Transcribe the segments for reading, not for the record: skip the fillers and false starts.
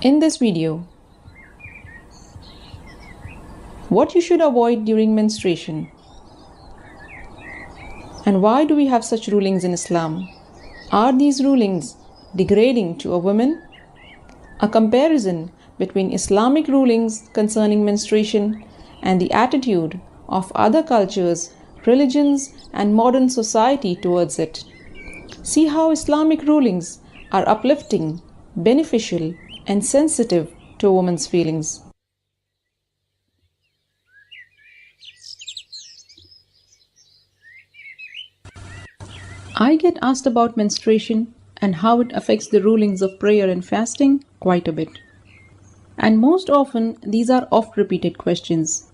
In this video, what you should avoid during menstruation, and why do we have such rulings in Islam? Are these rulings degrading to a woman? A comparison between Islamic rulings concerning menstruation and the attitude of other cultures, religions, and modern society towards it. See how Islamic rulings are uplifting, beneficial, and sensitive to a woman's feelings. I get asked about menstruation and how it affects the rulings of prayer and fasting quite a bit. And most often, these are oft repeated questions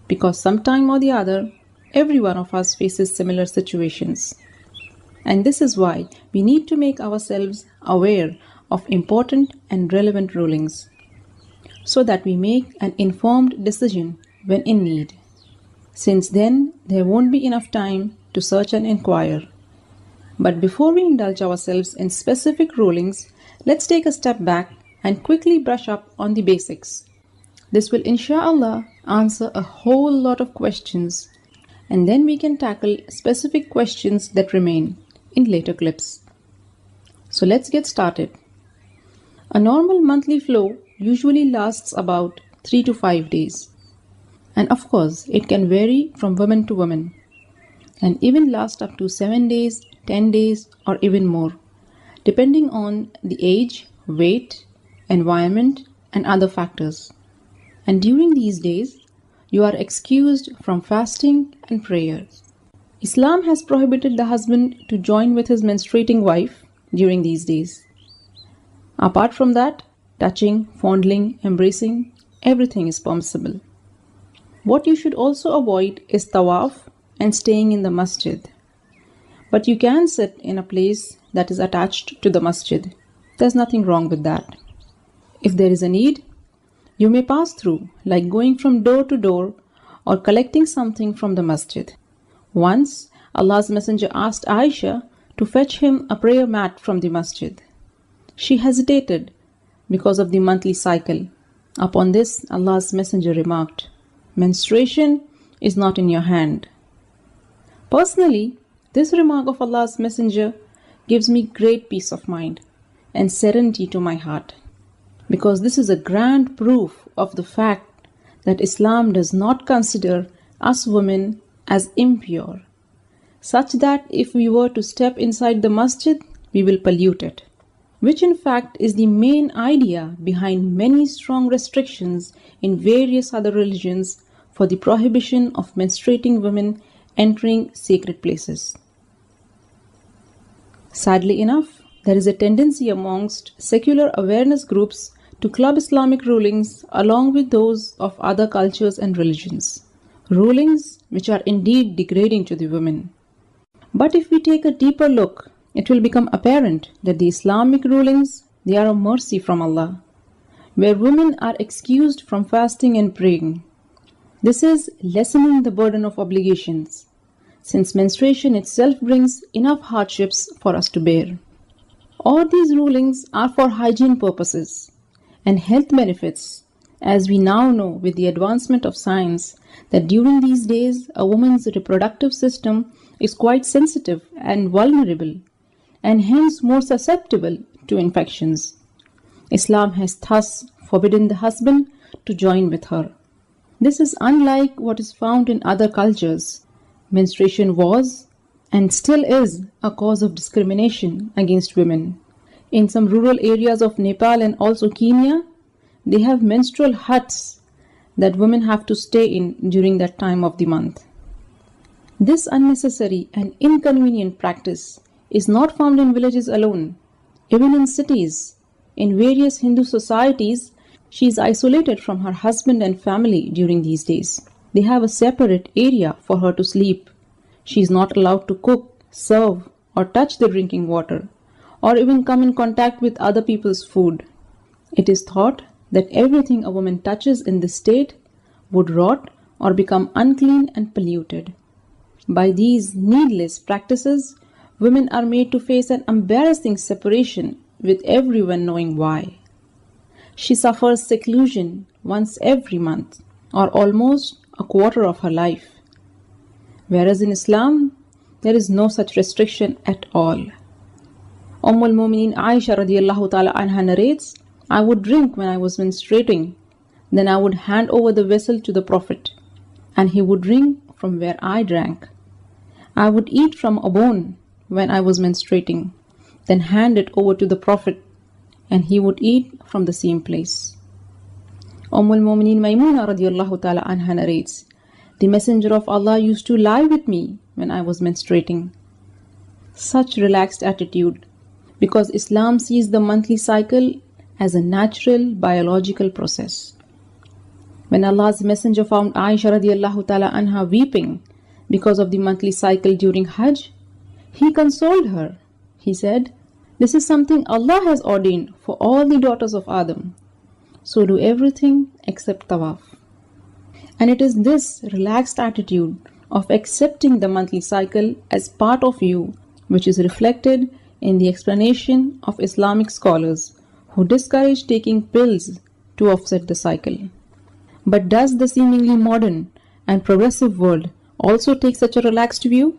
because sometime or the other, every one of us faces similar situations. And this is why we need to make ourselves aware of important and relevant rulings so that we make an informed decision when in need. Since then, there won't be enough time to search and inquire. But before we indulge ourselves in specific rulings, let's take a step back and quickly brush up on the basics. This will inshallah answer a whole lot of questions, and then we can tackle specific questions that remain in later clips. So let's get started. A normal monthly flow usually lasts about 3 to 5 days. And of course, it can vary from woman to woman and even last up to 7 days, 10 days, or even more, depending on the age, weight, environment, and other factors. And during these days, you are excused from fasting and prayer. Islam has prohibited the husband to join with his menstruating wife during these days. Apart from that, touching, fondling, embracing, everything is permissible. What you should also avoid is tawaf and staying in the masjid. But you can sit in a place that is attached to the masjid. There's nothing wrong with that. If there is a need, you may pass through, like going from door to door or collecting something from the masjid. Once, Allah's Messenger asked Aisha to fetch him a prayer mat from the masjid. She hesitated because of the monthly cycle. Upon this, Allah's Messenger remarked, "Menstruation is not in your hand." Personally, this remark of Allah's Messenger gives me great peace of mind and serenity to my heart, because this is a grand proof of the fact that Islam does not consider us women as impure, such that if we were to step inside the masjid, we will pollute it, which in fact is the main idea behind many strong restrictions in various other religions for the prohibition of menstruating women entering sacred places. Sadly enough, there is a tendency amongst secular awareness groups to club Islamic rulings along with those of other cultures and religions, rulings which are indeed degrading to the women. But if we take a deeper look, it will become apparent that the Islamic rulings, they are a mercy from Allah, where women are excused from fasting and praying. This is lessening the burden of obligations, since menstruation itself brings enough hardships for us to bear. All these rulings are for hygiene purposes and health benefits, as we now know with the advancement of science that during these days a woman's reproductive system is quite sensitive and vulnerable, and hence more susceptible to infections. Islam has thus forbidden the husband to join with her. This is unlike what is found in other cultures. Menstruation was and still is a cause of discrimination against women. In some rural areas of Nepal and also Kenya, they have menstrual huts that women have to stay in during that time of the month. This unnecessary and inconvenient practice is not found in villages alone. Even in cities, in various Hindu societies, she is isolated from her husband and family during these days. They have a separate area for her to sleep. She is not allowed to cook, serve, or touch the drinking water, or even come in contact with other people's food. It is thought that everything a woman touches in this state would rot or become unclean and polluted. By these needless practices, women are made to face an embarrassing separation with everyone knowing why. She suffers seclusion once every month, or almost a quarter of her life. Whereas in Islam, there is no such restriction at all. Al-Mu'mineen Aisha radiallahu ta'ala anha narrates, I would drink when I was menstruating, then I would hand over the vessel to the Prophet, and he would drink from where I drank. I would eat from a bone when I was menstruating, then hand it over to the Prophet, and he would eat from the same place. Al-Mu'mineen Maymuna radiallahu ta'ala anha narrates, the Messenger of Allah used to lie with me when I was menstruating. Such relaxed attitude, because Islam sees the monthly cycle as a natural biological process. When Allah's Messenger found Aisha radiallahu ta'ala anha weeping because of the monthly cycle during Hajj, he consoled her. He said, this is something Allah has ordained for all the daughters of Adam. So do everything except tawaf. And it is this relaxed attitude of accepting the monthly cycle as part of you which is reflected in the explanation of Islamic scholars who discourage taking pills to offset the cycle. But does the seemingly modern and progressive world also take such a relaxed view?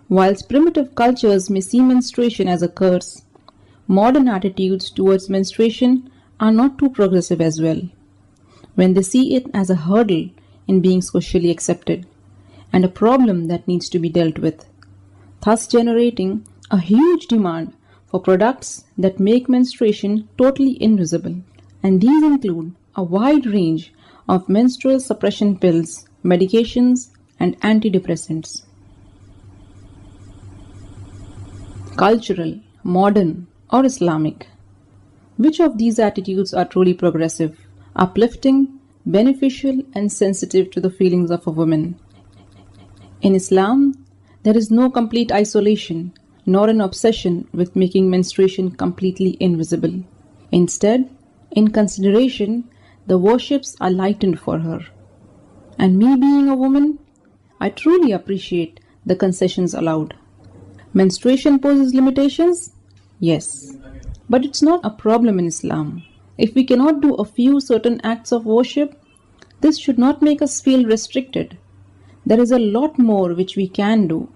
Whilst primitive cultures may see menstruation as a curse, modern attitudes towards menstruation are not too progressive as well, when they see it as a hurdle in being socially accepted and a problem that needs to be dealt with, thus generating a huge demand for products that make menstruation totally invisible. And these include a wide range of menstrual suppression pills, medications, and antidepressants. Cultural, modern, or Islamic? Which of these attitudes are truly progressive, uplifting, beneficial, and sensitive to the feelings of a woman? In Islam, there is no complete isolation nor an obsession with making menstruation completely invisible. Instead, in consideration, the worships are lightened for her. And me being a woman, I truly appreciate the concessions allowed. Menstruation poses limitations? Yes. But it's not a problem in Islam. If we cannot do a few certain acts of worship, this should not make us feel restricted. There is a lot more which we can do.